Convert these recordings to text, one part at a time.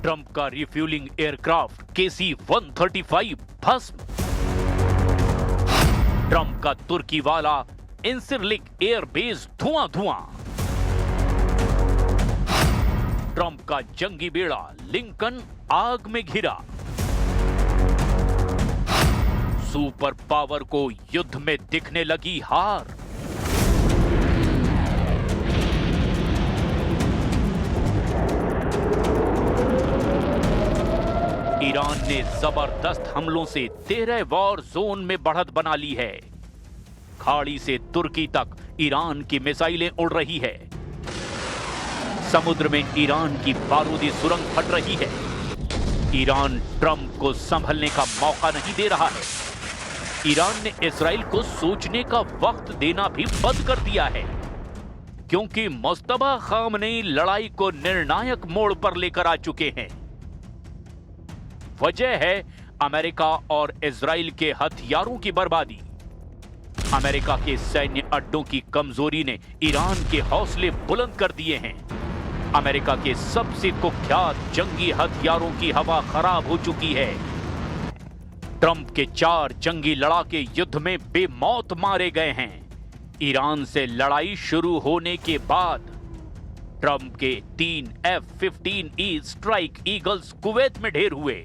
Trump का refuelling aircraft KC-135 भस्म। Trump का तुर्की वाला इंसिरलिक एयरबेस धुआं। ट्रंप का जंगी बेड़ा लिंकन आग में घिरा। सुपर पावर को युद्ध में दिखने लगी हार। ईरान ने जबरदस्त हमलों से 13 वॉर जोन में बढ़त बना ली है। खाड़ी से तुर्की तक ईरान की मिसाइलें उड़ रही है। समुद्र में ईरान की बारूदी सुरंग फट रही है। ईरान ट्रंप को संभलने का मौका नहीं दे रहा है। ईरान ने इस्राइल को सोचने का वक्त देना भी बंद कर दिया है, क्योंकि मुस्तफा खामनेई लड़ाई को निर्णायक मोड़ पर लेकर आ चुके हैं। वजह है अमेरिका और इजराइल के हथियारों की बर्बादी। अमेरिका के सैन्य अड्डों की कमजोरी ने ईरान के हौसले बुलंद कर दिए हैं। अमेरिका के सबसे कुख्यात जंगी हथियारों की हवा खराब हो चुकी है। ट्रंप के 4 जंगी लड़ाके युद्ध में बेमौत मारे गए हैं। ईरान से लड़ाई शुरू होने के बाद ट्रंप के 3 F-15E स्ट्राइक ईगल्स कुवैत में ढेर हुए।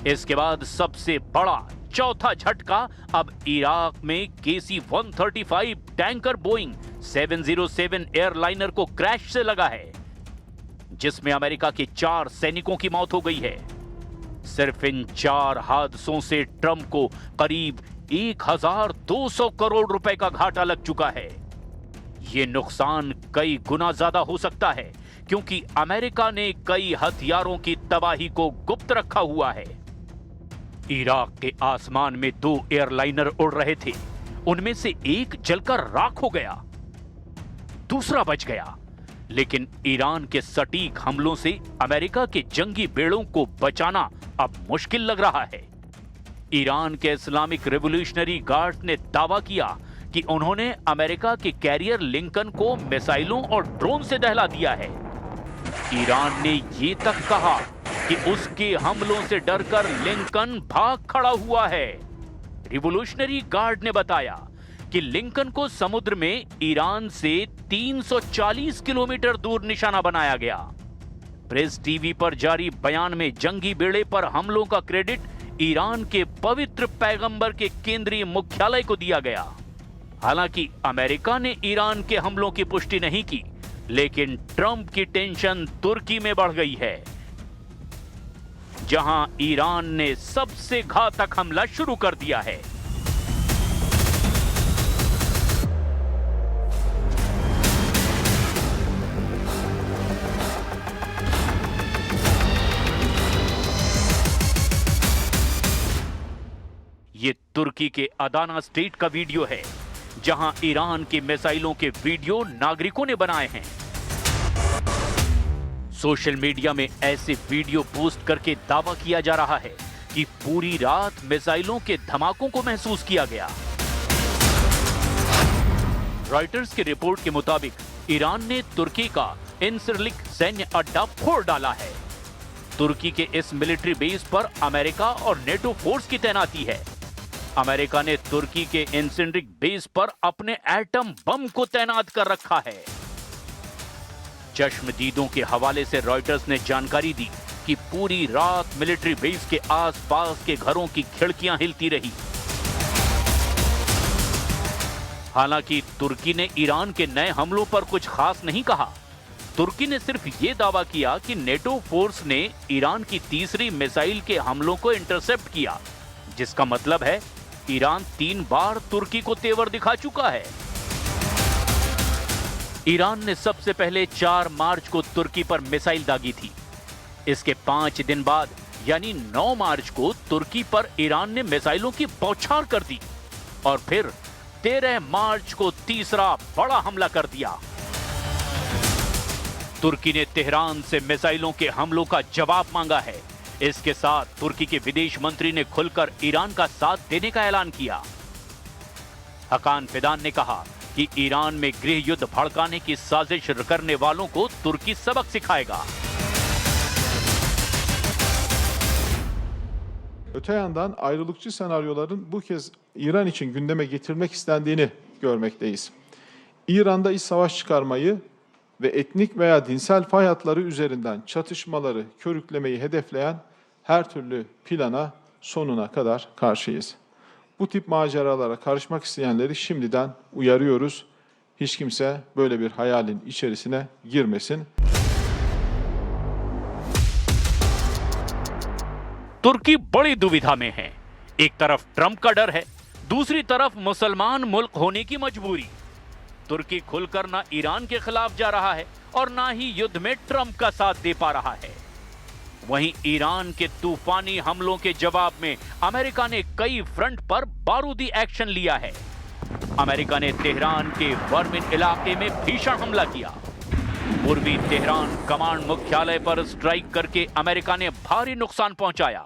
इसके बाद सबसे बड़ा चौथा झटका अब इराक में KC-135 टैंकर बोइंग 707 एयरलाइनर को क्रैश से लगा है, जिसमें अमेरिका के 4 सैनिकों की मौत हो गई है। सिर्फ इन 4 हादसों से ट्रंप को करीब 1200 करोड़ रुपए का घाटा लग चुका है। यह नुकसान कई गुना ज्यादा हो सकता है, क्योंकि अमेरिका ने कई हथियारों की तबाही को गुप्त रखा हुआ है। इराक के आसमान में 2 एयरलाइनर उड़ रहे थे। उनमें से एक जलकर राख हो गया, दूसरा बच गया। लेकिन ईरान के सटीक हमलों से अमेरिका के जंगी बेड़ों को बचाना अब मुश्किल लग रहा है। ईरान के इस्लामिक रिवॉल्यूशनरी गार्ड ने दावा किया कि उन्होंने अमेरिका के कैरियर लिंकन को मिसाइलों और ड्रोन से दहला दिया है। ईरान ने यह तक कहा कि उसके हमलों से डरकर लिंकन भाग खड़ा हुआ है। रिवॉल्यूशनरी गार्ड ने बताया कि लिंकन को समुद्र में ईरान से 340 किलोमीटर दूर निशाना बनाया गया। प्रेस टीवी पर जारी बयान में जंगी बेड़े पर हमलों का क्रेडिट ईरान के पवित्र पैगंबर के केंद्रीय मुख्यालय को दिया गया। हालांकि अमेरिका ने ईरान के हमलों की पुष्टि नहीं की, लेकिन ट्रंप की टेंशन तुर्की में बढ़ गई है, जहां ईरान ने सबसे घातक हमला शुरू कर दिया है। ये तुर्की के अदाना स्टेट का वीडियो है, जहां ईरान के मिसाइलों के वीडियो नागरिकों ने बनाए हैं। सोशल मीडिया में ऐसे वीडियो पोस्ट करके दावा किया जा रहा है कि पूरी रात मिसाइलों के धमाकों को महसूस किया गया। रॉयटर्स की रिपोर्ट के मुताबिक ईरान ने तुर्की का इंसिरलिक सैन्य अड्डा फोड़ डाला है। तुर्की के इस मिलिट्री बेस पर अमेरिका और नेटो फोर्स की तैनाती है। अमेरिका ने तुर्की के इंसिरलिक बेस पर अपने एटम बम को तैनात कर रखा है। चश्मदीदों के हवाले से रॉयटर्स ने जानकारी दी कि पूरी रात मिलिट्री बेस के आसपास के घरों की खिड़कियां हिलती रही। हालांकि तुर्की ने ईरान के नए हमलों पर कुछ खास नहीं कहा। तुर्की ने सिर्फ ये दावा किया कि नेटो फोर्स ने ईरान की तीसरी मिसाइल के हमलों को इंटरसेप्ट किया, जिसका मतलब है ईरान 3 बार तुर्की को तेवर दिखा चुका है। ईरान ने सबसे पहले 4 मार्च को तुर्की पर मिसाइल दागी थी। इसके 5 दिन बाद यानी 9 मार्च को तुर्की पर ईरान ने मिसाइलों की बौछार कर दी और फिर 13 मार्च को तीसरा बड़ा हमला कर दिया। तुर्की ने तेहरान से मिसाइलों के हमलों का जवाब मांगा है। इसके साथ तुर्की के विदेश मंत्री ने खुलकर ईरान का साथ देने का ऐलान किया। हकान फिदान ने कहा कि ईरान में गृह युद्ध भड़काने की साजिश करने वालों को तुर्की सबक सिखाएगा। Öte yandan ayrılıkçı senaryoların bu kez İran için gündeme getirmek istendiğini görmekteyiz. İran'da iç savaş çıkarmayı ve etnik veya dinsel fay hatları üzerinden çatışmaları körüklemeyi hedefleyen her türlü plana sonuna kadar karşıyız. Bu tip maceralara karışmak isteyenleri şimdiden uyarıyoruz. Hiç kimse böyle bir hayalin içerisine girmesin. तुर्की बड़ी दुविधा में है। एक तरफ Trump का डर है, दूसरी तरफ मुसलमान मुल्क होने की मजबूरी। तुर्की खुलकर ना ईरान के खिलाफ जा रहा है और ना ही युद्ध में ट्रंप का साथ दे पा रहा है। वहीं ईरान के तूफानी हमलों के जवाब में अमेरिका ने कई फ्रंट पर बारूदी एक्शन लिया है। अमेरिका ने तेहरान के वर्मिन इलाके में भीषण हमला किया। पूर्वी तेहरान कमांड मुख्यालय पर स्ट्राइक करके अमेरिका ने भारी नुकसान पहुंचाया।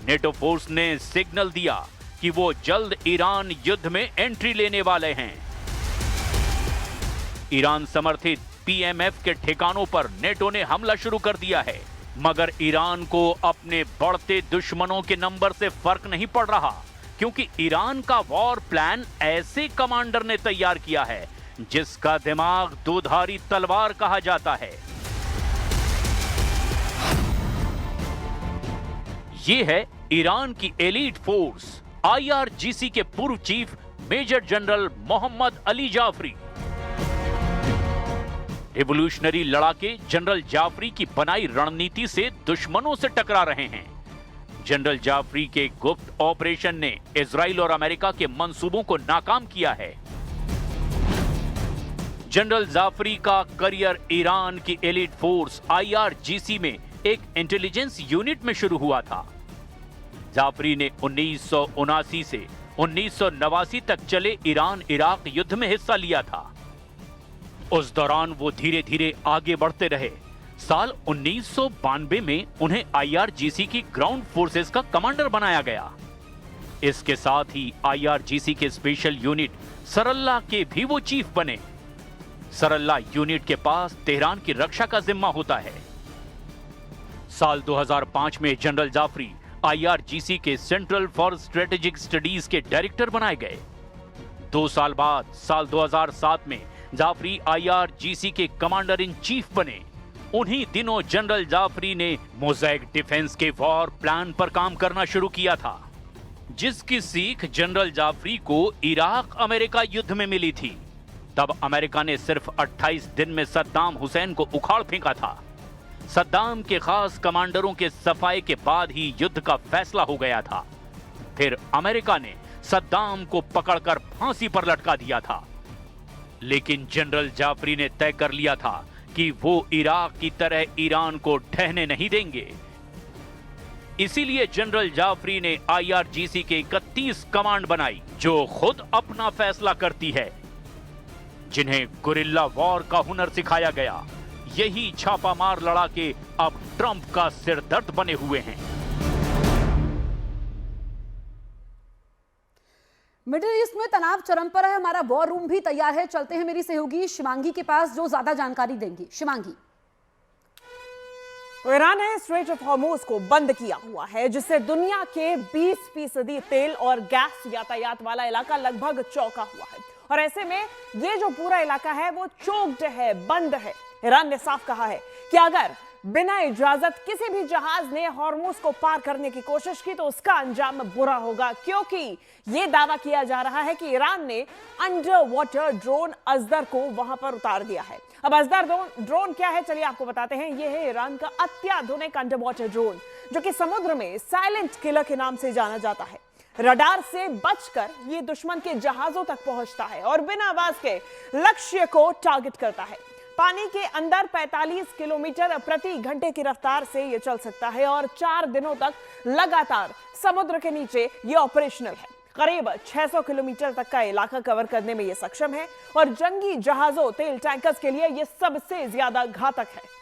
नेटो फोर्स ने सिग्नल दिया कि वो जल्द ईरान युद्ध में एंट्री लेने वाले हैं। ईरान समर्थित पीएमएफ के ठिकानों पर नेटो ने हमला शुरू कर दिया है, मगर ईरान को अपने बढ़ते दुश्मनों के नंबर से फर्क नहीं पड़ रहा, क्योंकि ईरान का वॉर प्लान ऐसे कमांडर ने तैयार किया है जिसका दिमाग दोधारी तलवार कहा जाता है। ये है ईरान की एलीट फोर्स आईआरजीसी के पूर्व chief major general Mohammad Ali Jafari. Revolutionary लड़ाके जनरल जाफरी की बनाई रणनीति से दुश्मनों से टकरा रहे हैं। जनरल जाफरी के गुप्त ऑपरेशन ने इजराइल और अमेरिका के मंसूबों को नाकाम किया है। जनरल जाफरी का करियर ईरान की एलीट फोर्स आईआरजीसी में एक इंटेलिजेंस यूनिट में शुरू हुआ था। जाफरी ने 1979 से 1989 तक चले ईरान इराक युद्ध में हिस्सा लिया था। उस दौरान वो धीरे धीरे आगे बढ़ते रहे। साल 1992 में उन्हें आईआरजीसी की ग्राउंड फोर्सेस का कमांडर बनाया गया। इसके साथ ही आईआरजीसी के स्पेशल यूनिट सरल्ला के भी वो चीफ बने। सरल्ला यूनिट के पास तेहरान की रक्षा का जिम्मा होता है। साल 2005 में जनरल जाफरी आईआरजीसी के सेंट्रल फॉर स्ट्रेटेजिक स्टडीज के डायरेक्टर बनाए गए। 2 साल बाद साल 2007 में जाफरी आईआरजीसी के कमांडर इन चीफ बने। उन्हीं दिनों जनरल जाफरी ने मोज़ैक डिफेंस के वॉर प्लान पर काम करना शुरू किया था, जिसकी सीख जनरल जाफरी को इराक अमेरिका युद्ध में मिली थी। तब अमेरिका ने सिर्फ 28 दिन में सद्दाम हुसैन को उखाड़ फेंका था। सद्दाम के खास कमांडरों के सफाई के बाद ही युद्ध का फैसला हो गया था। फिर अमेरिका ने सद्दाम को पकड़कर फांसी पर लटका दिया था। लेकिन जनरल जाफरी ने तय कर लिया था कि वो इराक की तरह ईरान को ढहने नहीं देंगे। इसीलिए जनरल जाफरी ने आईआरजीसी के 31 कमांड बनाई, जो खुद अपना फैसला करती है, जिन्हें गुरिल्ला वॉर का हुनर सिखाया गया। यही छापामार लड़ाके अब ट्रंप का सिरदर्द बने हुए हैं। मिडिल ईस्ट में तनाव चरम पर है। हमारा वॉर रूम भी तैयार है। चलते हैं मेरी सहयोगी शिवांगी के पास, जो ज्यादा जानकारी देंगी। शिवांगी। तो ईरान ने स्ट्रेट ऑफ हॉर्मुज को बंद किया हुआ है, जिससे दुनिया के 20% तेल और गैस यातायात वाला इलाका लगभग चौंका हुआ है। और ऐसे में ये जो पूरा इलाका है वो चोक्ड है, बंद है। ईरान ने साफ कहा है कि अगर बिना इजाजत किसी भी जहाज ने हॉर्मुज को पार करने की कोशिश की तो उसका अंजाम बुरा होगा, क्योंकि यह दावा किया जा रहा है कि ईरान ने अंडर वाटर ड्रोन अजदर को वहां पर उतार दिया है। अब अजदर ड्रोन क्या है, चलिए आपको बताते हैं। यह है ईरान का अत्याधुनिक अंडर वाटर ड्रोन, जो कि समुद्र में साइलेंट किलर के नाम से जाना जाता है। रडार से बचकर यह दुश्मन के जहाजों तक पहुंचता है और बिना आवाज के लक्ष्य को टारगेट करता है। पानी के अंदर 45 किलोमीटर प्रति घंटे की रफ्तार से यह चल सकता है और 4 दिनों तक लगातार समुद्र के नीचे यह ऑपरेशनल है। करीब 600 किलोमीटर तक का इलाका कवर करने में यह सक्षम है और जंगी जहाजों, तेल टैंकर्स के लिए यह सबसे ज्यादा घातक है।